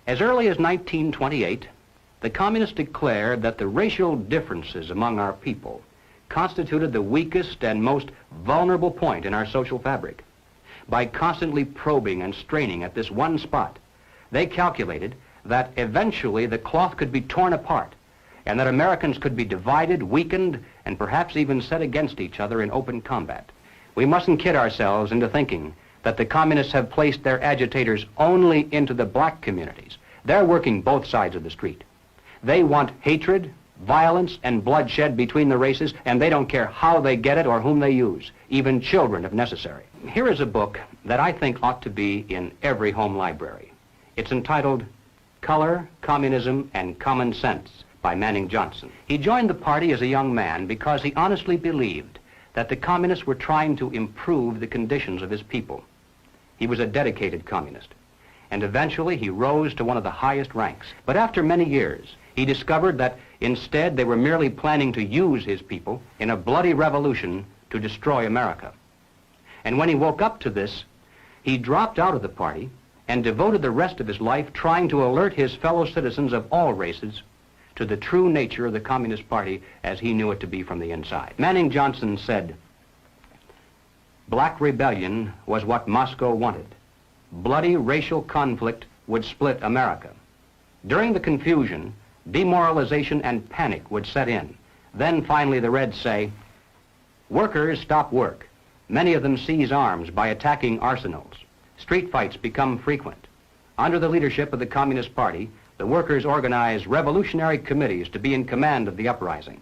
As early as 1928, the communists declared that the racial differences among our people constituted the weakest and most vulnerable point in our social fabric. By constantly probing and straining at this one spot, they calculated that eventually the cloth could be torn apart and that Americans could be divided, weakened, and perhaps even set against each other in open combat. We mustn't kid ourselves into thinking that the communists have placed their agitators only into the black communities. They're working both sides of the street. They want hatred, violence, and bloodshed between the races, and they don't care how they get it or whom they use, even children if necessary. Here is a book that I think ought to be in every home library. It's entitled Color, Communism, and Common Sense by Manning Johnson. He joined the party as a young man because he honestly believed that the communists were trying to improve the conditions of his people. He was a dedicated communist, and eventually he rose to one of the highest ranks. But after many years, he discovered that instead they were merely planning to use his people in a bloody revolution to destroy America. And when he woke up to this, he dropped out of the party and devoted the rest of his life trying to alert his fellow citizens of all races to the true nature of the Communist Party as he knew it to be from the inside. Manning Johnson said, "Black rebellion was what Moscow wanted. Bloody racial conflict would split America. During the confusion, demoralization and panic would set in. Then finally the Reds say, workers stop work. Many of them seize arms by attacking arsenals. Street fights become frequent. Under the leadership of the Communist Party, the workers organize revolutionary committees to be in command of the uprising.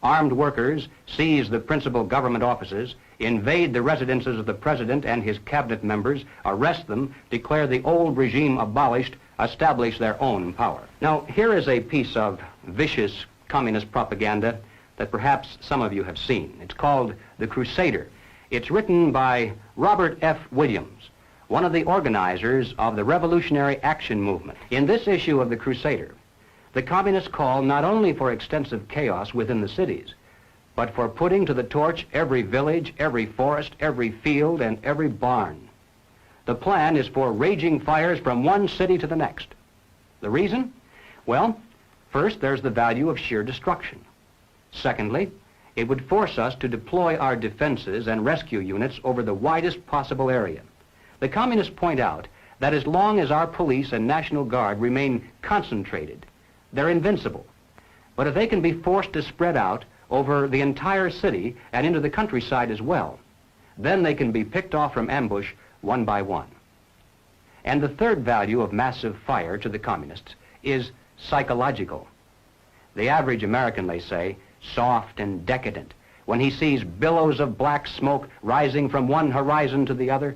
Armed workers seize the principal government offices, invade the residences of the president and his cabinet members, arrest them, declare the old regime abolished, establish their own power." Now, here is a piece of vicious communist propaganda that perhaps some of you have seen. It's called The Crusader. It's written by Robert F. Williams, one of the organizers of the Revolutionary Action Movement. In this issue of The Crusader, the communists call not only for extensive chaos within the cities, but for putting to the torch every village, every forest, every field, and every barn. The plan is for raging fires from one city to the next. The reason? Well, first, there's the value of sheer destruction. Secondly, it would force us to deploy our defenses and rescue units over the widest possible area. The communists point out that as long as our police and National Guard remain concentrated, they're invincible. But if they can be forced to spread out over the entire city and into the countryside as well, then they can be picked off from ambush one by one. And the third value of massive fire to the communists is psychological. The average American, they say, soft and decadent, when he sees billows of black smoke rising from one horizon to the other,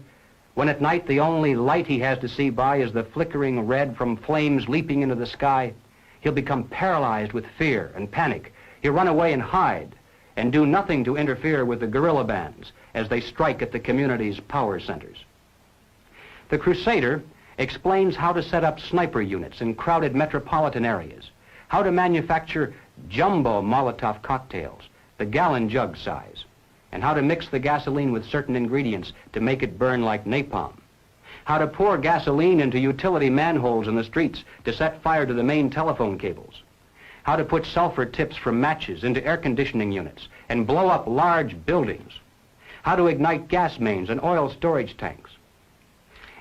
when at night the only light he has to see by is the flickering red from flames leaping into the sky, he'll become paralyzed with fear and panic. He'll run away and hide and do nothing to interfere with the guerrilla bands as they strike at the community's power centers. The Crusader explains how to set up sniper units in crowded metropolitan areas, how to manufacture jumbo Molotov cocktails, the gallon jug size, and how to mix the gasoline with certain ingredients to make it burn like napalm, how to pour gasoline into utility manholes in the streets to set fire to the main telephone cables, how to put sulfur tips from matches into air conditioning units and blow up large buildings, how to ignite gas mains and oil storage tanks.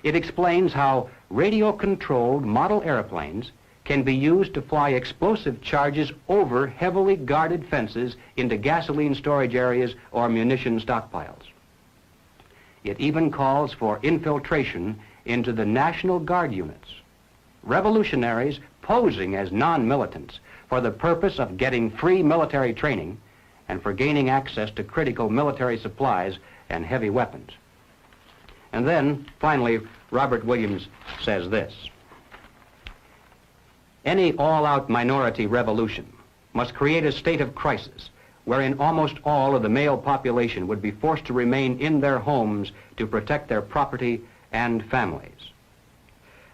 It explains how radio-controlled model airplanes can be used to fly explosive charges over heavily guarded fences into gasoline storage areas or munition stockpiles. It even calls for infiltration into the National Guard units, revolutionaries posing as non-militants for the purpose of getting free military training and for gaining access to critical military supplies and heavy weapons. And then, finally, Robert Williams says this: any all-out minority revolution must create a state of crisis wherein almost all of the male population would be forced to remain in their homes to protect their property and families.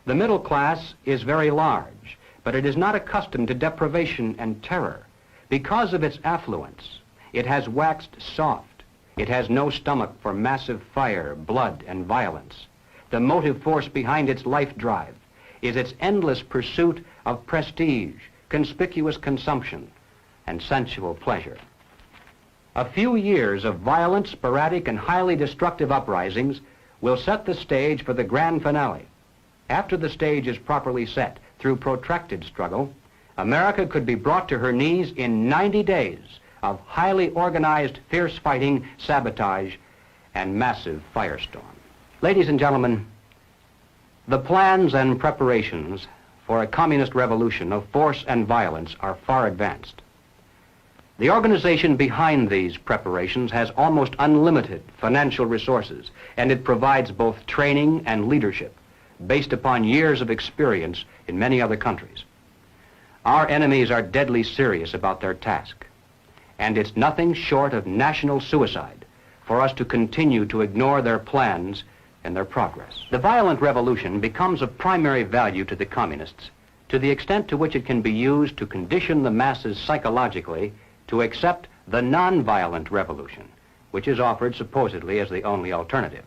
The middle class is very large, but it is not accustomed to deprivation and terror. Because of its affluence, it has waxed soft. It has no stomach for massive fire, blood, and violence. The motive force behind its life drive is its endless pursuit of prestige, conspicuous consumption, and sensual pleasure. A few years of violent, sporadic, and highly destructive uprisings will set the stage for the grand finale. After the stage is properly set through protracted struggle, America could be brought to her knees in 90 days of highly organized, fierce fighting, sabotage, and massive firestorm. Ladies and gentlemen, the plans and preparations for a communist revolution of force and violence are far advanced. The organization behind these preparations has almost unlimited financial resources, and it provides both training and leadership based upon years of experience in many other countries. Our enemies are deadly serious about their task, and it's nothing short of national suicide for us to continue to ignore their plans and their progress. The violent revolution becomes of primary value to the communists to the extent to which it can be used to condition the masses psychologically to accept the non-violent revolution, which is offered supposedly as the only alternative.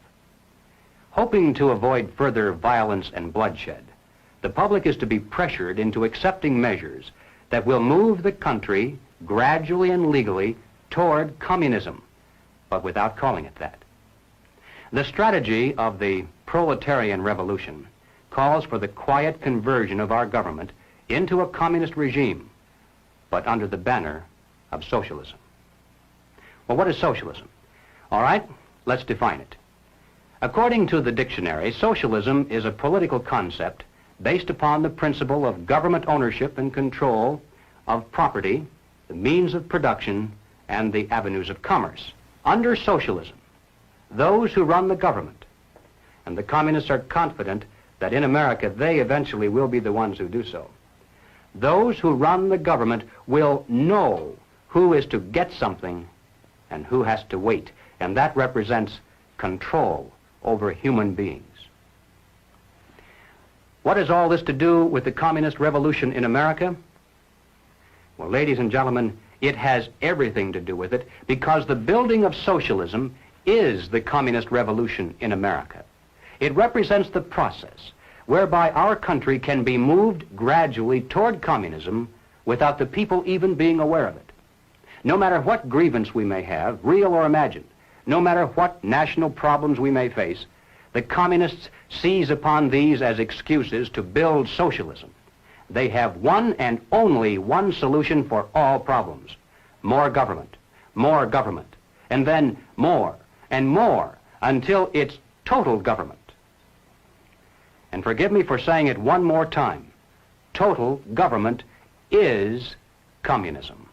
Hoping to avoid further violence and bloodshed, the public is to be pressured into accepting measures that will move the country gradually and legally toward communism, but without calling it that. The strategy of the proletarian revolution calls for the quiet conversion of our government into a communist regime, but under the banner of socialism. Well, what is socialism? All right, let's define it. According to the dictionary, socialism is a political concept based upon the principle of government ownership and control of property, the means of production, and the avenues of commerce. Under socialism, those who run the government, and the communists are confident that in America they eventually will be the ones who do so, those who run the government will know who is to get something and who has to wait, and that represents control over human beings. What has all this to do with the communist revolution in America? Well, ladies and gentlemen, it has everything to do with it, because the building of socialism is the communist revolution in America. It represents the process whereby our country can be moved gradually toward communism without the people even being aware of it. No matter what grievance we may have, real or imagined, no matter what national problems we may face, the communists seize upon these as excuses to build socialism. They have one and only one solution for all problems: more government, and then more and more until it's total government. And forgive me for saying it one more time, total government is communism.